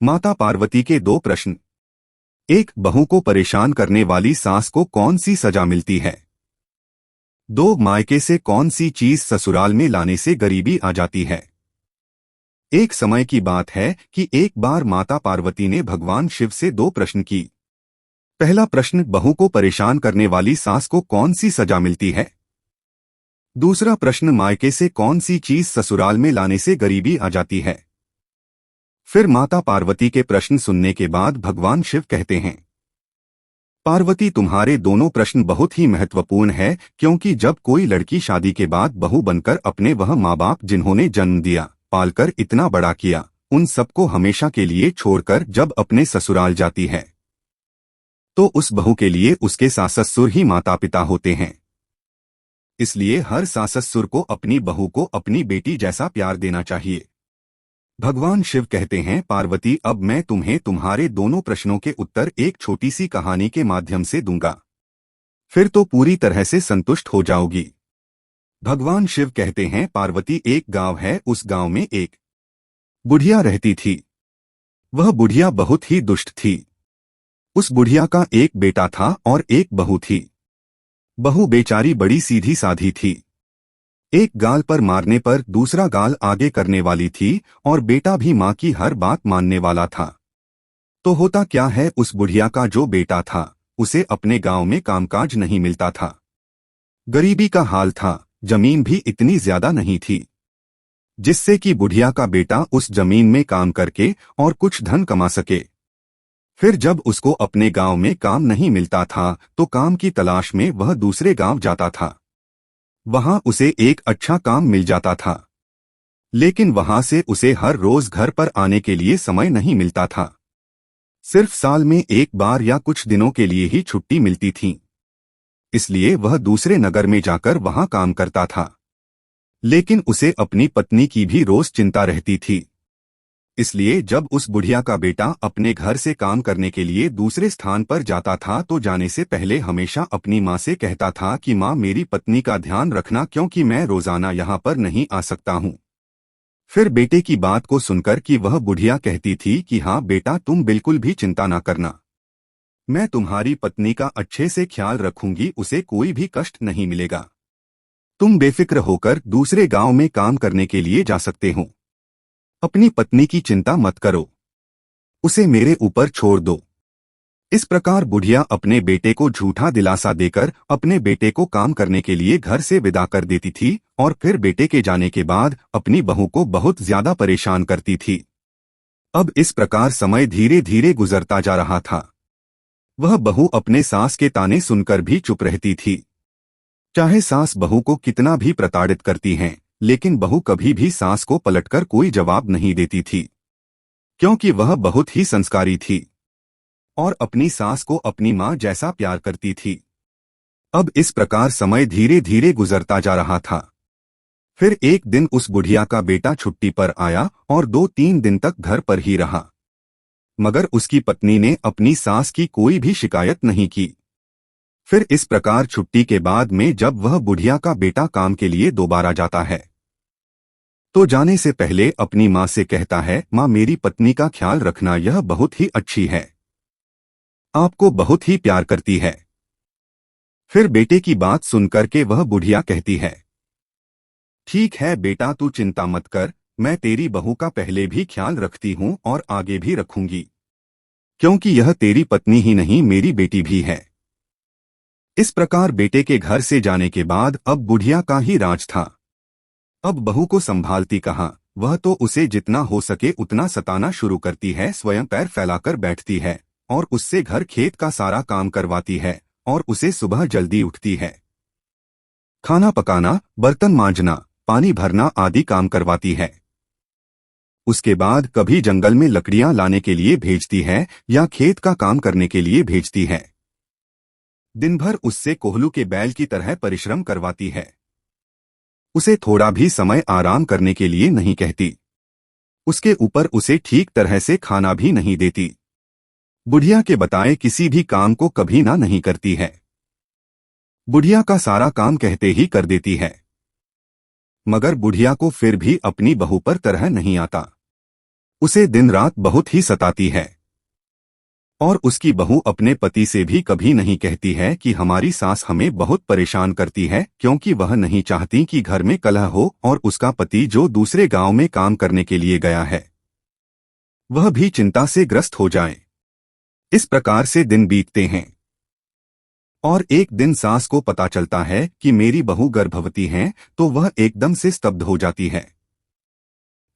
माता पार्वती के दो प्रश्न। एक, बहू को परेशान करने वाली सास को कौन सी सजा मिलती है? दो, मायके से कौन सी चीज ससुराल में लाने से गरीबी आ जाती है? एक समय की बात है कि एक बार माता पार्वती ने भगवान शिव से दो प्रश्न की। पहला प्रश्न, बहू को परेशान करने वाली सास को कौन सी सजा मिलती है? दूसरा प्रश्न, मायके से कौन सी चीज ससुराल में लाने से गरीबी आ जाती है? फिर माता पार्वती के प्रश्न सुनने के बाद भगवान शिव कहते हैं, पार्वती, तुम्हारे दोनों प्रश्न बहुत ही महत्वपूर्ण है, क्योंकि जब कोई लड़की शादी के बाद बहू बनकर अपने वह माँ बाप जिन्होंने जन्म दिया, पालकर इतना बड़ा किया, उन सबको हमेशा के लिए छोड़कर जब अपने ससुराल जाती है, तो उस बहू के लिए उसके सास ससुर ही माता पिता होते हैं। इसलिए हर सास ससुर को अपनी बहू को अपनी बेटी जैसा प्यार देना चाहिए। भगवान शिव कहते हैं, पार्वती, अब मैं तुम्हें तुम्हारे दोनों प्रश्नों के उत्तर एक छोटी सी कहानी के माध्यम से दूंगा, फिर तो पूरी तरह से संतुष्ट हो जाओगी। भगवान शिव कहते हैं, पार्वती, एक गांव है, उस गांव में एक बुढ़िया रहती थी। वह बुढ़िया बहुत ही दुष्ट थी। उस बुढ़िया का एक बेटा था और एक बहू थी। बहू बेचारी बड़ी सीधी साधी थी। एक गाल पर मारने पर दूसरा गाल आगे करने वाली थी और बेटा भी माँ की हर बात मानने वाला था। तो होता क्या है, उस बुढ़िया का जो बेटा था उसे अपने गांव में कामकाज नहीं मिलता था। गरीबी का हाल था, जमीन भी इतनी ज्यादा नहीं थी जिससे कि बुढ़िया का बेटा उस जमीन में काम करके और कुछ धन कमा सके। फिर जब उसको अपने गांव में काम नहीं मिलता था तो काम की तलाश में वह दूसरे गांव जाता था। वहां उसे एक अच्छा काम मिल जाता था, लेकिन वहां से उसे हर रोज घर पर आने के लिए समय नहीं मिलता था। सिर्फ साल में एक बार या कुछ दिनों के लिए ही छुट्टी मिलती थी। इसलिए वह दूसरे नगर में जाकर वहां काम करता था। लेकिन उसे अपनी पत्नी की भी रोज चिंता रहती थी। इसलिए जब उस बुढ़िया का बेटा अपने घर से काम करने के लिए दूसरे स्थान पर जाता था तो जाने से पहले हमेशा अपनी माँ से कहता था कि माँ, मेरी पत्नी का ध्यान रखना, क्योंकि मैं रोजाना यहाँ पर नहीं आ सकता हूँ। फिर बेटे की बात को सुनकर कि वह बुढ़िया कहती थी कि हाँ बेटा, तुम बिल्कुल भी चिंता ना करना, मैं तुम्हारी पत्नी का अच्छे से ख्याल रखूंगी, उसे कोई भी कष्ट नहीं मिलेगा। तुम बेफिक्र होकर दूसरे गांव में काम करने के लिए जा सकते हो। अपनी पत्नी की चिंता मत करो, उसे मेरे ऊपर छोड़ दो। इस प्रकार बुढ़िया अपने बेटे को झूठा दिलासा देकर अपने बेटे को काम करने के लिए घर से विदा कर देती थी और फिर बेटे के जाने के बाद अपनी बहू को बहुत ज्यादा परेशान करती थी। अब इस प्रकार समय धीरे धीरे गुजरता जा रहा था। वह बहू अपने सास के ताने सुनकर भी चुप रहती थी। चाहे सास बहू को कितना भी प्रताड़ित करती हैं, लेकिन बहू कभी भी सास को पलटकर कोई जवाब नहीं देती थी, क्योंकि वह बहुत ही संस्कारी थी और अपनी सास को अपनी माँ जैसा प्यार करती थी। अब इस प्रकार समय धीरे धीरे गुजरता जा रहा था। फिर एक दिन उस बुढ़िया का बेटा छुट्टी पर आया और 2-3 दिन तक घर पर ही रहा, मगर उसकी पत्नी ने अपनी सास की कोई भी शिकायत नहीं की। फिर इस प्रकार छुट्टी के बाद में जब वह बुढ़िया का बेटा काम के लिए दोबारा जाता है तो जाने से पहले अपनी माँ से कहता है, माँ, मेरी पत्नी का ख्याल रखना, यह बहुत ही अच्छी है, आपको बहुत ही प्यार करती है। फिर बेटे की बात सुनकर के वह बुढ़िया कहती है, ठीक है बेटा, तू चिंता मत कर, मैं तेरी बहू का पहले भी ख्याल रखती हूँ और आगे भी रखूंगी, क्योंकि यह तेरी पत्नी ही नहीं, मेरी बेटी भी है। इस प्रकार बेटे के घर से जाने के बाद अब बुढ़िया का ही राज था। अब बहू को संभालती कहाँ, वह तो उसे जितना हो सके उतना सताना शुरू करती है, स्वयं पैर फैलाकर बैठती है और उससे घर खेत का सारा काम करवाती है और उसे सुबह जल्दी उठती है, खाना पकाना, बर्तन मांजना, पानी भरना आदि काम करवाती है। उसके बाद कभी जंगल में लकड़ियां लाने के लिए भेजती है या खेत का काम करने के लिए भेजती है। दिन भर उससे कोहलू के बैल की तरह परिश्रम करवाती है। उसे थोड़ा भी समय आराम करने के लिए नहीं कहती। उसके ऊपर उसे ठीक तरह से खाना भी नहीं देती। बुढ़िया के बताए किसी भी काम को कभी ना नहीं करती है। बुढ़िया का सारा काम कहते ही कर देती है, मगर बुढ़िया को फिर भी अपनी बहू पर तरह नहीं आता। उसे दिन रात बहुत ही सताती है। और उसकी बहू अपने पति से भी कभी नहीं कहती है कि हमारी सास हमें बहुत परेशान करती है, क्योंकि वह नहीं चाहती कि घर में कलह हो और उसका पति जो दूसरे गांव में काम करने के लिए गया है वह भी चिंता से ग्रस्त हो जाए। इस प्रकार से दिन बीतते हैं और एक दिन सास को पता चलता है कि मेरी बहू गर्भवती है, तो वह एकदम से स्तब्ध हो जाती है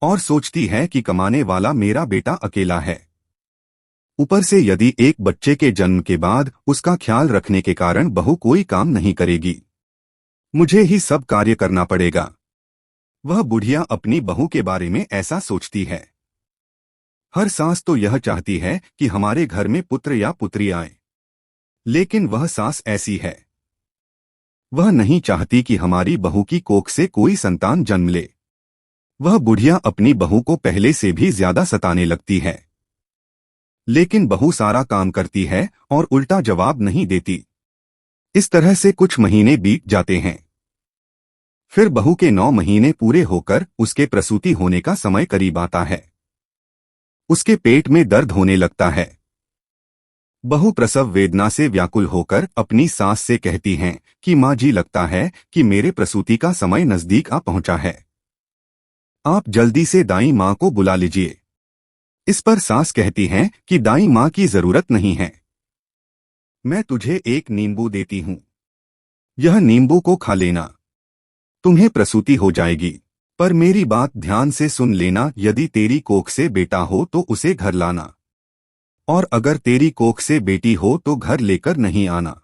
और सोचती है कि कमाने वाला मेरा बेटा अकेला है। ऊपर से यदि एक बच्चे के जन्म के बाद उसका ख्याल रखने के कारण बहू कोई काम नहीं करेगी, मुझे ही सब कार्य करना पड़ेगा। वह बुढ़िया अपनी बहू के बारे में ऐसा सोचती है। हर सास तो यह चाहती है कि हमारे घर में पुत्र या पुत्री आए, लेकिन वह सास ऐसी है। वह नहीं चाहती कि हमारी बहू की कोख से कोई संतान जन्म ले। वह बुढ़िया अपनी बहू को पहले से भी ज्यादा सताने लगती है, लेकिन बहू सारा काम करती है और उल्टा जवाब नहीं देती। इस तरह से कुछ महीने बीत जाते हैं। फिर बहू के 9 महीने पूरे होकर उसके प्रसूति होने का समय करीब आता है। उसके पेट में दर्द होने लगता है। बहू प्रसव वेदना से व्याकुल होकर अपनी सास से कहती हैं कि माँ जी, लगता है कि मेरे प्रसूति का समय नजदीक आ पहुंचा है, आप जल्दी से दाई माँ को बुला लीजिए। इस पर सास कहती हैं कि दाई माँ की जरूरत नहीं है, मैं तुझे एक नींबू देती हूँ, यह नींबू को खा लेना, तुम्हें प्रसूति हो जाएगी। पर मेरी बात ध्यान से सुन लेना, यदि तेरी कोख से बेटा हो तो उसे घर लाना, और अगर तेरी कोख से बेटी हो तो घर लेकर नहीं आना।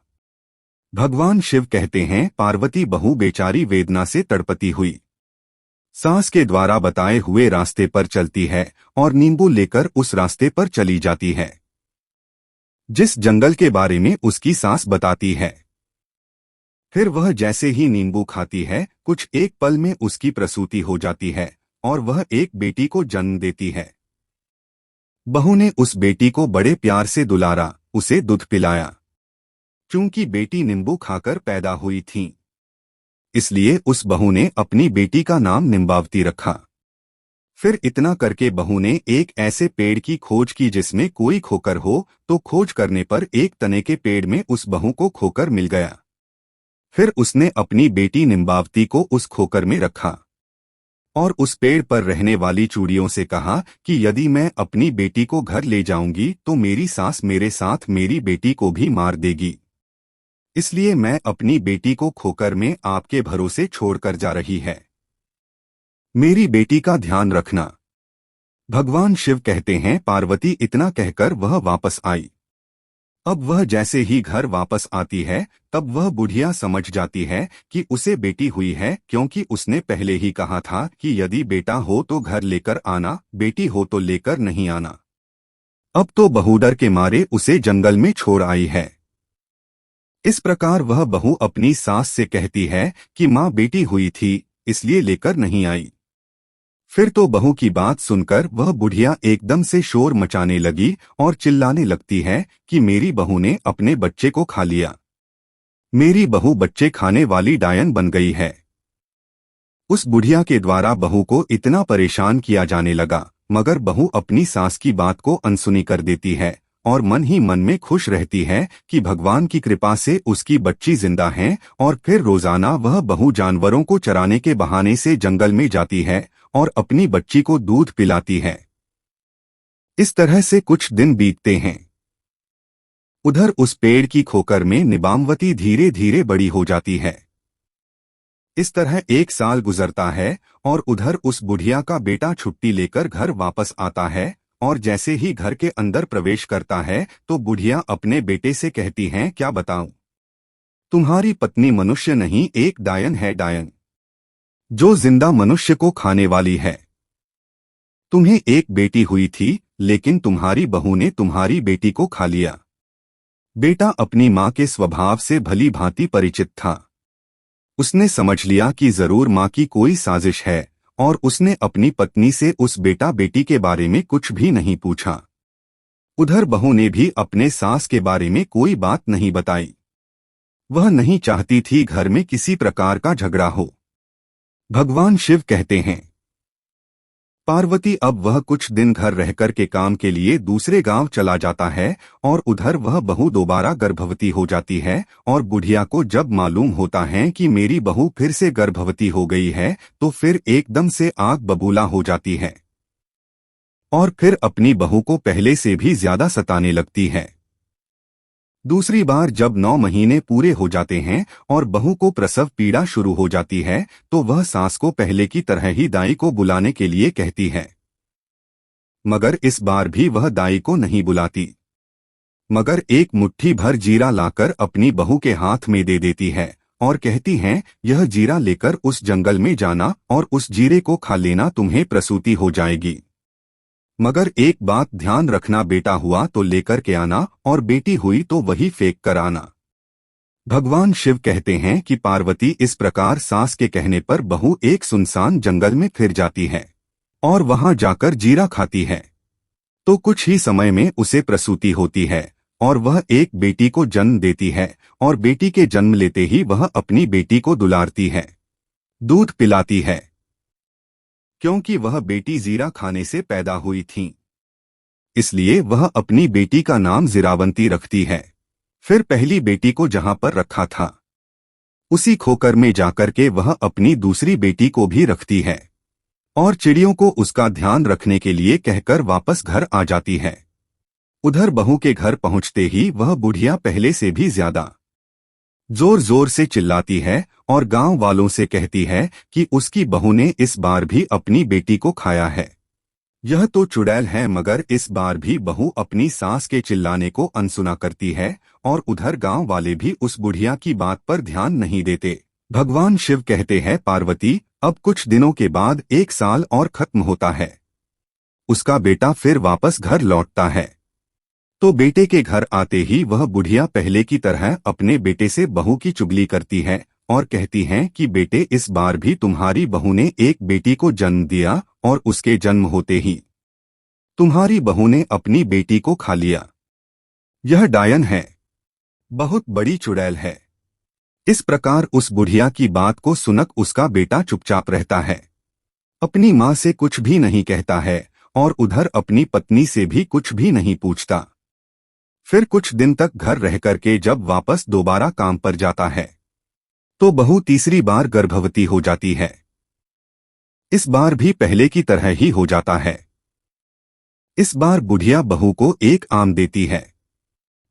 भगवान शिव कहते हैं, पार्वती बहू बेचारी वेदना से तड़पती हुई सास के द्वारा बताए हुए रास्ते पर चलती है और नींबू लेकर उस रास्ते पर चली जाती है जिस जंगल के बारे में उसकी सास बताती है। फिर वह जैसे ही नींबू खाती है, कुछ एक पल में उसकी प्रसूति हो जाती है और वह एक बेटी को जन्म देती है। बहू ने उस बेटी को बड़े प्यार से दुलारा, उसे दूध पिलाया। चूंकि बेटी नींबू खाकर पैदा हुई थी, इसलिए उस बहू ने अपनी बेटी का नाम निम्बावती रखा। फिर इतना करके बहू ने एक ऐसे पेड़ की खोज की जिसमें कोई खोकर हो, तो खोज करने पर एक तने के पेड़ में उस बहू को खोकर मिल गया। फिर उसने अपनी बेटी निम्बावती को उस खोकर में रखा और उस पेड़ पर रहने वाली चूड़ियों से कहा कि यदि मैं अपनी बेटी को घर ले जाऊंगी तो मेरी सास मेरे साथ मेरी बेटी को भी मार देगी, इसलिए मैं अपनी बेटी को खोकर में आपके भरोसे छोड़कर जा रही है, मेरी बेटी का ध्यान रखना। भगवान शिव कहते हैं, पार्वती इतना कहकर वह वापस आई। अब वह जैसे ही घर वापस आती है, तब वह बुढ़िया समझ जाती है कि उसे बेटी हुई है, क्योंकि उसने पहले ही कहा था कि यदि बेटा हो तो घर लेकर आना, बेटी हो तो लेकर नहीं आना। अब तो बहू डर के मारे उसे जंगल में छोड़ आई है। इस प्रकार वह बहू अपनी सास से कहती है कि माँ बेटी हुई थी, इसलिए लेकर नहीं आई। फिर तो बहू की बात सुनकर वह बुढ़िया एकदम से शोर मचाने लगी और चिल्लाने लगती है कि मेरी बहू ने अपने बच्चे को खा लिया, मेरी बहू बच्चे खाने वाली डायन बन गई है। उस बुढ़िया के द्वारा बहू को इतना परेशान किया जाने लगा, मगर बहू अपनी सास की बात को अनसुनी कर देती है और मन ही मन में खुश रहती है कि भगवान की कृपा से उसकी बच्ची जिंदा है। और फिर रोजाना वह बहू जानवरों को चराने के बहाने से जंगल में जाती है और अपनी बच्ची को दूध पिलाती है। इस तरह से कुछ दिन बीतते हैं। उधर उस पेड़ की खोकर में निबामवती धीरे धीरे बड़ी हो जाती है। इस तरह 1 साल गुजरता है और उधर उस बुढ़िया का बेटा छुट्टी लेकर घर वापस आता है और जैसे ही घर के अंदर प्रवेश करता है तो बुढ़िया अपने बेटे से कहती हैं, क्या बताऊं, तुम्हारी पत्नी मनुष्य नहीं, एक डायन है, डायन जो जिंदा मनुष्य को खाने वाली है। तुम्हें एक बेटी हुई थी, लेकिन तुम्हारी बहू ने तुम्हारी बेटी को खा लिया। बेटा अपनी माँ के स्वभाव से भली भांति परिचित था। उसने समझ लिया कि जरूर माँ की कोई साजिश है और उसने अपनी पत्नी से उस बेटा बेटी के बारे में कुछ भी नहीं पूछा। उधर बहू ने भी अपने सास के बारे में कोई बात नहीं बताई। वह नहीं चाहती थी घर में किसी प्रकार का झगड़ा हो। भगवान शिव कहते हैं, पार्वती अब वह कुछ दिन घर रहकर के काम के लिए दूसरे गांव चला जाता है और उधर वह बहू दोबारा गर्भवती हो जाती है और बुढ़िया को जब मालूम होता है कि मेरी बहू फिर से गर्भवती हो गई है तो फिर एकदम से आग बबूला हो जाती है और फिर अपनी बहू को पहले से भी ज्यादा सताने लगती है। दूसरी बार जब 9 महीने पूरे हो जाते हैं और बहू को प्रसव पीड़ा शुरू हो जाती है तो वह सास को पहले की तरह ही दाई को बुलाने के लिए कहती है, मगर इस बार भी वह दाई को नहीं बुलाती, मगर एक मुट्ठी भर जीरा लाकर अपनी बहू के हाथ में दे देती है और कहती है, यह जीरा लेकर उस जंगल में जाना और उस जीरे को खा लेना, तुम्हें प्रसूति हो जाएगी। मगर एक बात ध्यान रखना, बेटा हुआ तो लेकर के आना और बेटी हुई तो वही फेंक कर आना। भगवान शिव कहते हैं कि पार्वती इस प्रकार सास के कहने पर बहू एक सुनसान जंगल में फिर जाती है और वहां जाकर जीरा खाती है तो कुछ ही समय में उसे प्रसूति होती है और वह एक बेटी को जन्म देती है और बेटी के जन्म लेते ही वह अपनी बेटी को दुलारती है, दूध पिलाती है, क्योंकि वह बेटी जीरा खाने से पैदा हुई थी, इसलिए वह अपनी बेटी का नाम जीरावंती रखती है। फिर पहली बेटी को जहां पर रखा था उसी खोकर में जाकर के वह अपनी दूसरी बेटी को भी रखती है और चिड़ियों को उसका ध्यान रखने के लिए कहकर वापस घर आ जाती है। उधर बहू के घर पहुंचते ही वह बुढ़िया पहले से भी ज्यादा जोर जोर से चिल्लाती है और गांव वालों से कहती है कि उसकी बहू ने इस बार भी अपनी बेटी को खाया है। यह तो चुड़ैल है, मगर इस बार भी बहू अपनी सास के चिल्लाने को अनसुना करती है और उधर गांव वाले भी उस बुढ़िया की बात पर ध्यान नहीं देते। भगवान शिव कहते हैं, पार्वती अब कुछ दिनों के बाद 1 साल और खत्म होता है, उसका बेटा फिर वापस घर लौटता है। तो बेटे के घर आते ही वह बुढ़िया पहले की तरह अपने बेटे से बहू की चुगली करती है और कहती हैं कि बेटे इस बार भी तुम्हारी बहू ने एक बेटी को जन्म दिया और उसके जन्म होते ही तुम्हारी बहू ने अपनी बेटी को खा लिया। यह डायन है, बहुत बड़ी चुड़ैल है। इस प्रकार उस बुढ़िया की बात को सुनक उसका बेटा चुपचाप रहता है, अपनी माँ से कुछ भी नहीं कहता है और उधर अपनी पत्नी से भी कुछ भी नहीं पूछता। फिर कुछ दिन तक घर रह करके जब वापस दोबारा काम पर जाता है तो बहू तीसरी बार गर्भवती हो जाती है। इस बार भी पहले की तरह ही हो जाता है। इस बार बुढ़िया बहू को एक आम देती है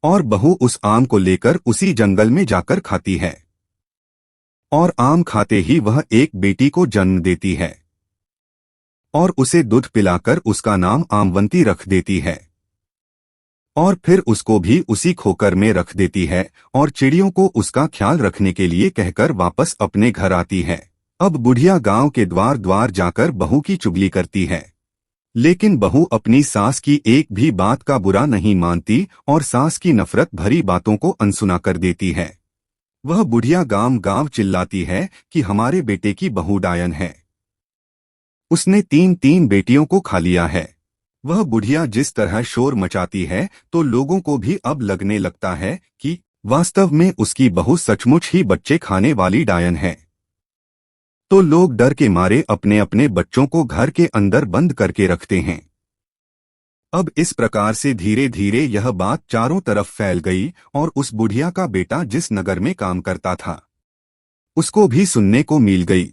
और बहू उस आम को लेकर उसी जंगल में जाकर खाती है और आम खाते ही वह एक बेटी को जन्म देती है और उसे दूध पिलाकर उसका नाम आमवंती रख देती है और फिर उसको भी उसी खोकर में रख देती है और चिड़ियों को उसका ख्याल रखने के लिए कहकर वापस अपने घर आती है। अब बुढ़िया गांव के द्वार द्वार जाकर बहू की चुगली करती है, लेकिन बहू अपनी सास की एक भी बात का बुरा नहीं मानती और सास की नफरत भरी बातों को अनसुना कर देती है। वह बुढ़िया गांव गांव चिल्लाती है कि हमारे बेटे की बहू डायन है, उसने 3 बेटियों को खा लिया है। वह बुढ़िया जिस तरह शोर मचाती है तो लोगों को भी अब लगने लगता है कि वास्तव में उसकी बहू सचमुच ही बच्चे खाने वाली डायन है। तो लोग डर के मारे अपने अपने बच्चों को घर के अंदर बंद करके रखते हैं। अब इस प्रकार से धीरे धीरे यह बात चारों तरफ फैल गई और उस बुढ़िया का बेटा जिस नगर में काम करता था उसको भी सुनने को मिल गई।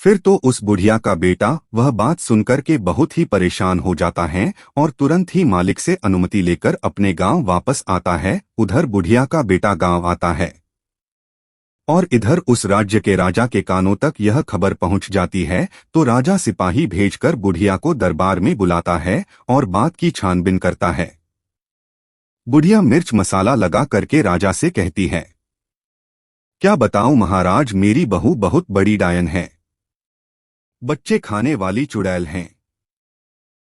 फिर तो उस बुढ़िया का बेटा वह बात सुनकर के बहुत ही परेशान हो जाता है और तुरंत ही मालिक से अनुमति लेकर अपने गांव वापस आता है। उधर बुढ़िया का बेटा गांव आता है और इधर उस राज्य के राजा के कानों तक यह खबर पहुंच जाती है तो राजा सिपाही भेजकर बुढ़िया को दरबार में बुलाता है और बात की छानबीन करता है। बुढ़िया मिर्च मसाला लगा करके राजा से कहती है, क्या बताऊं महाराज, मेरी बहू बहुत बड़ी डायन है, बच्चे खाने वाली चुड़ैल हैं।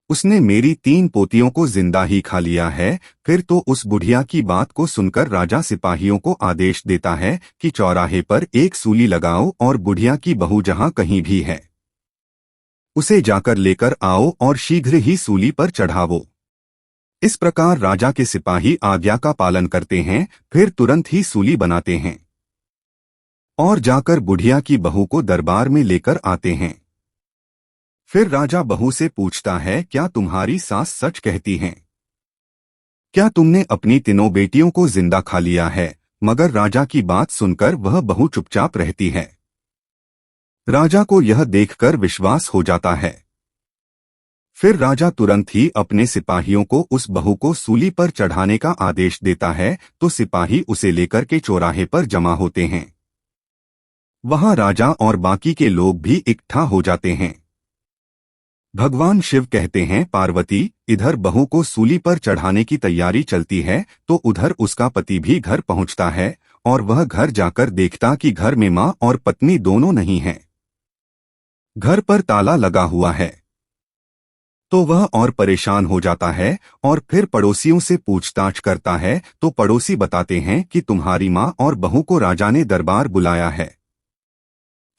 उसने मेरी 3 पोतियों को जिंदा ही खा लिया है। फिर तो उस बुढ़िया की बात को सुनकर राजा सिपाहियों को आदेश देता है कि चौराहे पर एक सूली लगाओ और बुढ़िया की बहू जहां कहीं भी है उसे जाकर लेकर आओ और शीघ्र ही सूली पर चढ़ावो। इस प्रकार राजा के सिपाही आज्ञा का पालन करते हैं, फिर तुरंत ही सूली बनाते हैं और जाकर बुढ़िया की बहू को दरबार में लेकर आते हैं। फिर राजा बहू से पूछता है, क्या तुम्हारी सास सच कहती हैं? क्या तुमने अपनी तीनों बेटियों को जिंदा खा लिया है? मगर राजा की बात सुनकर वह बहू चुपचाप रहती है। राजा को यह देखकर विश्वास हो जाता है। फिर राजा तुरंत ही अपने सिपाहियों को उस बहू को सूली पर चढ़ाने का आदेश देता है, तो सिपाही उसे लेकर के चौराहे पर जमा होते हैं। वहां राजा और बाकी के लोग भी इकट्ठा हो जाते हैं। भगवान शिव कहते हैं, पार्वती, इधर बहू को सूली पर चढ़ाने की तैयारी चलती है तो उधर उसका पति भी घर पहुंचता है और वह घर जाकर देखता कि घर में मां और पत्नी दोनों नहीं हैं। घर पर ताला लगा हुआ है। तो वह और परेशान हो जाता है और फिर पड़ोसियों से पूछताछ करता है, तो पड़ोसी बताते हैं कि तुम्हारी मां और बहू को राजा ने दरबार बुलाया है।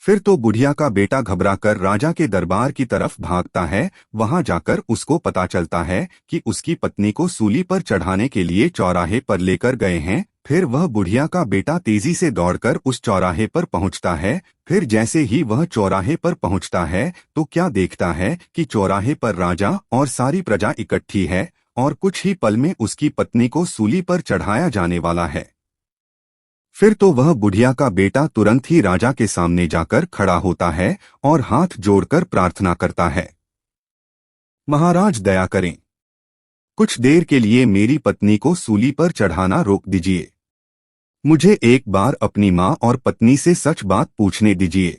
फिर तो बुढ़िया का बेटा घबराकर राजा के दरबार की तरफ भागता है। वहां जाकर उसको पता चलता है कि उसकी पत्नी को सूली पर चढ़ाने के लिए चौराहे पर लेकर गए हैं। फिर वह बुढ़िया का बेटा तेजी से दौड़कर उस चौराहे पर पहुंचता है। फिर जैसे ही वह चौराहे पर पहुंचता है तो क्या देखता है कि चौराहे पर राजा और सारी प्रजा इकट्ठी है और कुछ ही पल में उसकी पत्नी को सूली पर चढ़ाया जाने वाला है। फिर तो वह बुढ़िया का बेटा तुरंत ही राजा के सामने जाकर खड़ा होता है और हाथ जोड़कर प्रार्थना करता है, महाराज दया करें, कुछ देर के लिए मेरी पत्नी को सूली पर चढ़ाना रोक दीजिए। मुझे एक बार अपनी मां और पत्नी से सच बात पूछने दीजिए।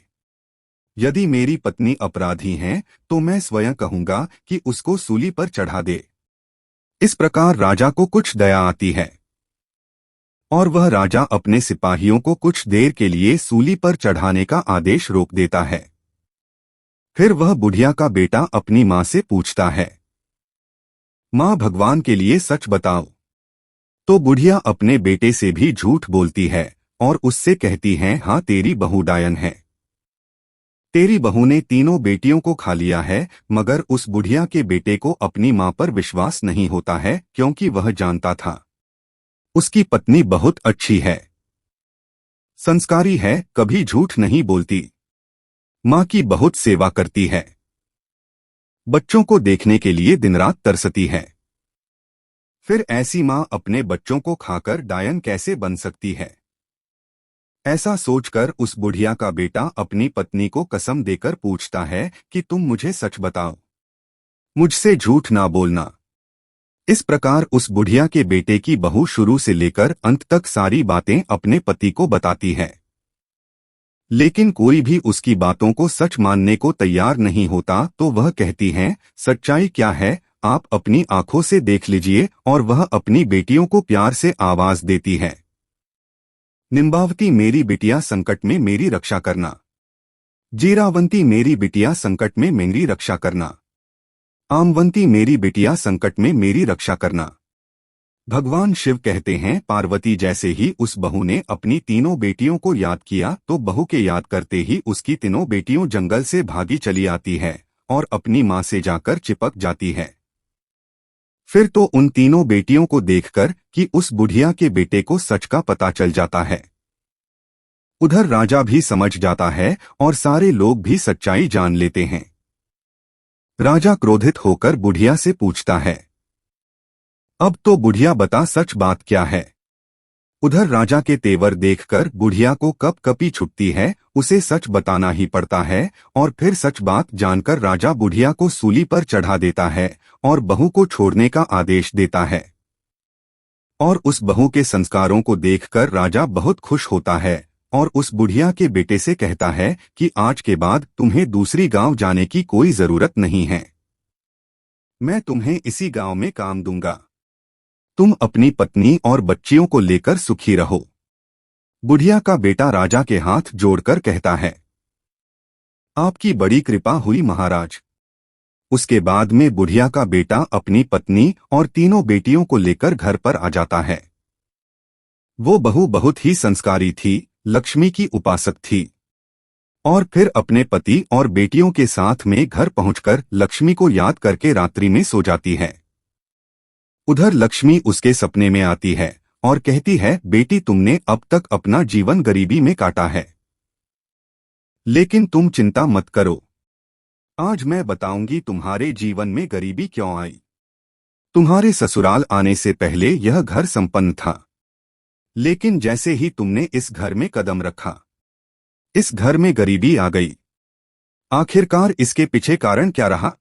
यदि मेरी पत्नी अपराधी हैं तो मैं स्वयं कहूंगा कि उसको सूली पर चढ़ा दे। इस प्रकार राजा को कुछ दया आती है और वह राजा अपने सिपाहियों को कुछ देर के लिए सूली पर चढ़ाने का आदेश रोक देता है। फिर वह बुढ़िया का बेटा अपनी मां से पूछता है, मां, भगवान के लिए सच बताओ। तो बुढ़िया अपने बेटे से भी झूठ बोलती है और उससे कहती है, हाँ, तेरी बहू डायन है। तेरी बहू ने तीनों बेटियों को खा लिया है। मगर उस बुढ़िया के बेटे को अपनी मां पर विश्वास नहीं होता है, क्योंकि वह जानता था उसकी पत्नी बहुत अच्छी है, संस्कारी है, कभी झूठ नहीं बोलती, मां की बहुत सेवा करती है, बच्चों को देखने के लिए दिन रात तरसती है। फिर ऐसी मां अपने बच्चों को खाकर डायन कैसे बन सकती है? ऐसा सोचकर उस बुढ़िया का बेटा अपनी पत्नी को कसम देकर पूछता है कि तुम मुझे सच बताओ, मुझसे झूठ ना बोलना। इस प्रकार उस बुढ़िया के बेटे की बहू शुरू से लेकर अंत तक सारी बातें अपने पति को बताती है, लेकिन कोई भी उसकी बातों को सच मानने को तैयार नहीं होता। तो वह कहती हैं, सच्चाई क्या है आप अपनी आंखों से देख लीजिए। और वह अपनी बेटियों को प्यार से आवाज देती है, निम्बावती मेरी बिटिया संकट में मेरी रक्षा करना, जीरावंती मेरी बिटिया संकट में मेरी रक्षा करना, आमवंती मेरी बिटिया संकट में मेरी रक्षा करना। भगवान शिव कहते हैं, पार्वती जैसे ही उस बहू ने अपनी तीनों बेटियों को याद किया तो बहू के याद करते ही उसकी तीनों बेटियों जंगल से भागी चली आती है और अपनी मां से जाकर चिपक जाती है। फिर तो उन तीनों बेटियों को देखकर कि उस बुढ़िया के बेटे को सच का पता चल जाता है। उधर राजा भी समझ जाता है और सारे लोग भी सच्चाई जान लेते हैं। राजा क्रोधित होकर बुढ़िया से पूछता है, अब तो बुढ़िया बता सच बात क्या है? उधर राजा के तेवर देखकर बुढ़िया को कपकपी छुटती है, उसे सच बताना ही पड़ता है। और फिर सच बात जानकर राजा बुढ़िया को सूली पर चढ़ा देता है और बहू को छोड़ने का आदेश देता है। और उस बहू के संस्कारों को देखकर राजा बहुत खुश होता है और उस बुढ़िया के बेटे से कहता है कि आज के बाद तुम्हें दूसरी गांव जाने की कोई जरूरत नहीं है, मैं तुम्हें इसी गांव में काम दूंगा, तुम अपनी पत्नी और बच्चियों को लेकर सुखी रहो। बुढ़िया का बेटा राजा के हाथ जोड़कर कहता है, आपकी बड़ी कृपा हुई महाराज। उसके बाद में बुढ़िया का बेटा अपनी पत्नी और तीनों बेटियों को लेकर घर पर आ जाता है। वो बहू बहुत ही संस्कारी थी, लक्ष्मी की उपासक थी और फिर अपने पति और बेटियों के साथ में घर पहुंचकर लक्ष्मी को याद करके रात्रि में सो जाती है। उधर लक्ष्मी उसके सपने में आती है और कहती है, बेटी तुमने अब तक अपना जीवन गरीबी में काटा है, लेकिन तुम चिंता मत करो, आज मैं बताऊंगी तुम्हारे जीवन में गरीबी क्यों आई। तुम्हारे ससुराल आने से पहले यह घर संपन्न था, लेकिन जैसे ही तुमने इस घर में कदम रखा, इस घर में गरीबी आ गई। आखिरकार इसके पीछे कारण क्या रहा?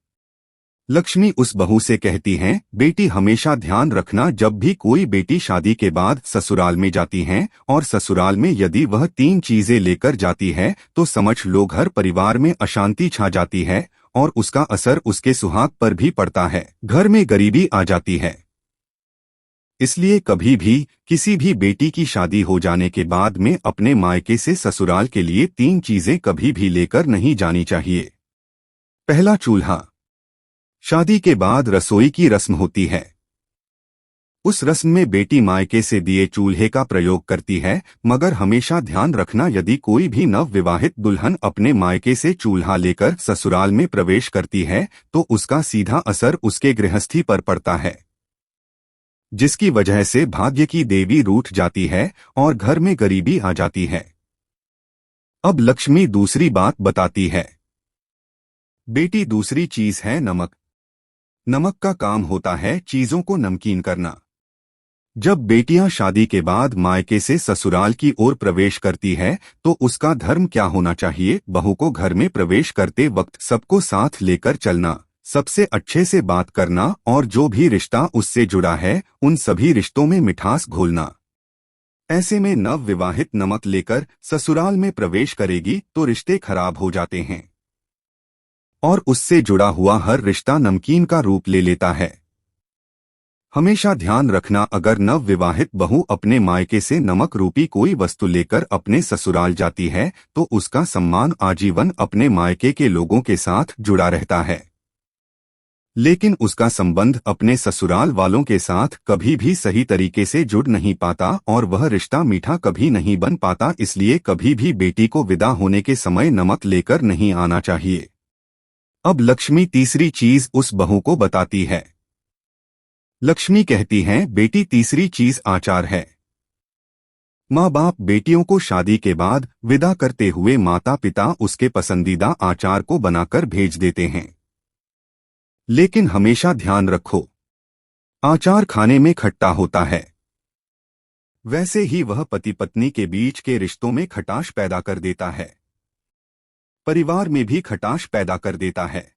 लक्ष्मी उस बहू से कहती हैं, बेटी हमेशा ध्यान रखना, जब भी कोई बेटी शादी के बाद ससुराल में जाती है और ससुराल में यदि वह 3 चीजें लेकर जाती है तो समझ लो घर परिवार में अशांति छा जाती है और उसका असर उसके सुहाग पर भी पड़ता है, घर में गरीबी आ जाती है। इसलिए कभी भी किसी भी बेटी की शादी हो जाने के बाद में अपने मायके से ससुराल के लिए 3 चीजें कभी भी लेकर नहीं जानी चाहिए। पहला, चूल्हा। शादी के बाद रसोई की रस्म होती है। उस रस्म में बेटी मायके से दिए चूल्हे का प्रयोग करती है, मगर हमेशा ध्यान रखना, यदि कोई भी नव विवाहित दुल्हन अपने मायके से चूल्हा लेकर ससुराल में प्रवेश करती है तो उसका सीधा असर उसके गृहस्थी पर पड़ता है, जिसकी वजह से भाग्य की देवी रूठ जाती है और घर में गरीबी आ जाती है। अब लक्ष्मी दूसरी बात बताती है। बेटी, दूसरी चीज है नमक। नमक का काम होता है चीजों को नमकीन करना। जब बेटियां शादी के बाद मायके से ससुराल की ओर प्रवेश करती है तो उसका धर्म क्या होना चाहिए? बहू को घर में प्रवेश करते वक्त सबको साथ लेकर चलना, सबसे अच्छे से बात करना और जो भी रिश्ता उससे जुड़ा है उन सभी रिश्तों में मिठास घोलना। ऐसे में नव विवाहित नमक लेकर ससुराल में प्रवेश करेगी तो रिश्ते खराब हो जाते हैं और उससे जुड़ा हुआ हर रिश्ता नमकीन का रूप ले लेता है। हमेशा ध्यान रखना, अगर नव विवाहित बहू अपने मायके से नमक रूपी कोई वस्तु लेकर अपने ससुराल जाती है तो उसका सम्मान आजीवन अपने मायके के लोगों के साथ जुड़ा रहता है, लेकिन उसका संबंध अपने ससुराल वालों के साथ कभी भी सही तरीके से जुड़ नहीं पाता और वह रिश्ता मीठा कभी नहीं बन पाता। इसलिए कभी भी बेटी को विदा होने के समय नमक लेकर नहीं आना चाहिए। अब लक्ष्मी तीसरी चीज उस बहू को बताती है। लक्ष्मी कहती हैं, बेटी, तीसरी चीज आचार है। माँ बाप बेटियों को शादी के बाद विदा करते हुए माता पिता उसके पसंदीदा आचार को बनाकर भेज देते हैं, लेकिन हमेशा ध्यान रखो, आचार खाने में खट्टा होता है, वैसे ही वह पति पत्नी के बीच के रिश्तों में खटाश पैदा कर देता है, परिवार में भी खटाश पैदा कर देता है।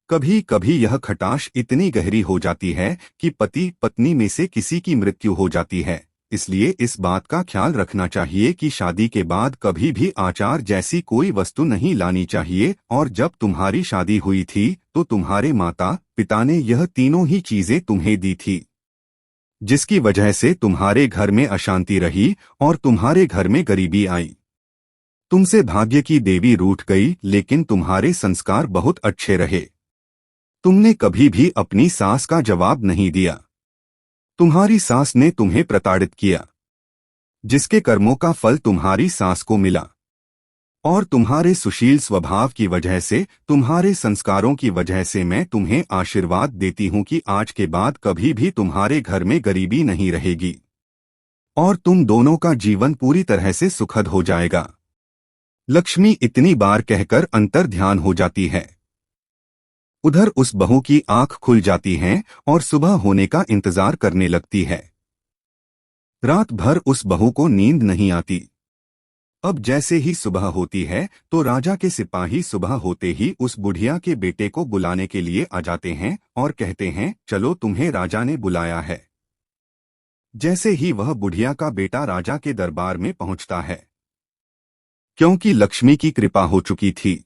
कभी कभी यह खटाश इतनी गहरी हो जाती है कि पति पत्नी में से किसी की मृत्यु हो जाती है। इसलिए इस बात का ख्याल रखना चाहिए कि शादी के बाद कभी भी आचार जैसी कोई वस्तु नहीं लानी चाहिए, और जब तुम्हारी शादी हुई थी तो तुम्हारे माता पिता ने यह तीनों ही चीजें तुम्हें दी थी, जिसकी वजह से तुम्हारे घर में अशांति रही और तुम्हारे घर में गरीबी आई। तुमसे भाग्य की देवी रूठ गई, लेकिन तुम्हारे संस्कार बहुत अच्छे रहे। तुमने कभी भी अपनी सास का जवाब नहीं दिया। तुम्हारी सास ने तुम्हें प्रताड़ित किया, जिसके कर्मों का फल तुम्हारी सास को मिला, और तुम्हारे सुशील स्वभाव की वजह से, तुम्हारे संस्कारों की वजह से मैं तुम्हें आशीर्वाद देती हूँ कि आज के बाद कभी भी तुम्हारे घर में गरीबी नहीं रहेगी और तुम दोनों का जीवन पूरी तरह से सुखद हो जाएगा। लक्ष्मी इतनी बार कहकर अंतर ध्यान हो जाती है। उधर उस बहू की आंख खुल जाती है और सुबह होने का इंतजार करने लगती है। रात भर उस बहू को नींद नहीं आती। अब जैसे ही सुबह होती है तो राजा के सिपाही सुबह होते ही उस बुढ़िया के बेटे को बुलाने के लिए आ जाते हैं और कहते हैं, चलो तुम्हें राजा ने बुलाया है। जैसे ही वह बुढ़िया का बेटा राजा के दरबार में पहुंचता है, क्योंकि लक्ष्मी की कृपा हो चुकी थी,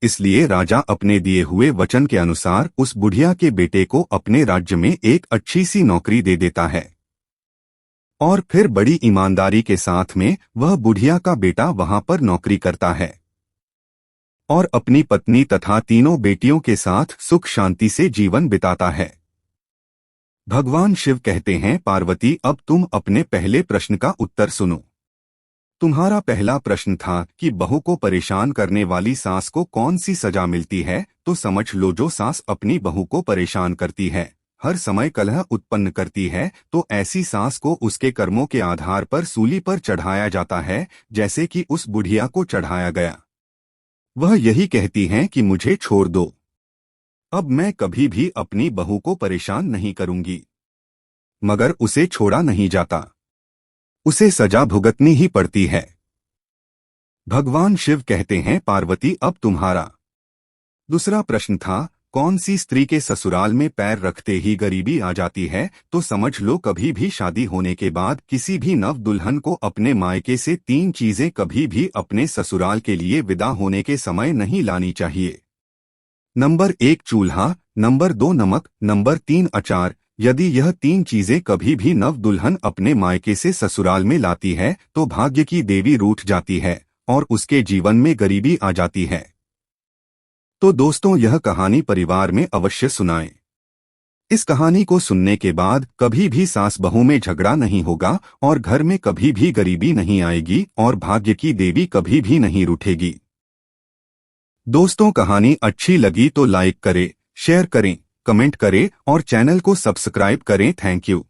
इसलिए राजा अपने दिए हुए वचन के अनुसार उस बुढ़िया के बेटे को अपने राज्य में एक अच्छी सी नौकरी दे देता है और फिर बड़ी ईमानदारी के साथ में वह बुढ़िया का बेटा वहां पर नौकरी करता है और अपनी पत्नी तथा तीनों बेटियों के साथ सुख शांति से जीवन बिताता है। भगवान शिव कहते हैं, पार्वती, अब तुम अपने पहले प्रश्न का उत्तर सुनो। तुम्हारा पहला प्रश्न था कि बहू को परेशान करने वाली सास को कौन सी सजा मिलती है, तो समझ लो, जो सास अपनी बहू को परेशान करती है, हर समय कलह उत्पन्न करती है, तो ऐसी सास को उसके कर्मों के आधार पर सूली पर चढ़ाया जाता है, जैसे कि उस बुढ़िया को चढ़ाया गया। वह यही कहती हैं कि मुझे छोड़ दो, अब मैं कभी भी अपनी बहू को परेशान नहीं करूंगी। मगर उसे छोड़ा नहीं जाता, उसे सजा भुगतनी ही पड़ती है। भगवान शिव कहते हैं, पार्वती अब तुम्हारा। दूसरा प्रश्न था, कौन सी स्त्री के ससुराल में पैर रखते ही गरीबी आ जाती है? तो समझ लो, कभी भी शादी होने के बाद किसी भी नव दुल्हन को अपने मायके से 3 चीजें कभी भी अपने ससुराल के लिए विदा होने के समय नहीं लानी चाहिए। नंबर 1 चूल्हा, नंबर 2 नमक, नंबर 3 अचार। यदि यह 3 चीजें कभी भी नव दुल्हन अपने मायके से ससुराल में लाती है तो भाग्य की देवी रूठ जाती है और उसके जीवन में गरीबी आ जाती है। तो दोस्तों, यह कहानी परिवार में अवश्य सुनाएं। इस कहानी को सुनने के बाद कभी भी सास बहू में झगड़ा नहीं होगा और घर में कभी भी गरीबी नहीं आएगी और भाग्य की देवी कभी भी नहीं रूठेगी। दोस्तों, कहानी अच्छी लगी तो लाइक करें, शेयर करें, कमेंट करें और चैनल को सब्सक्राइब करें। Thank you.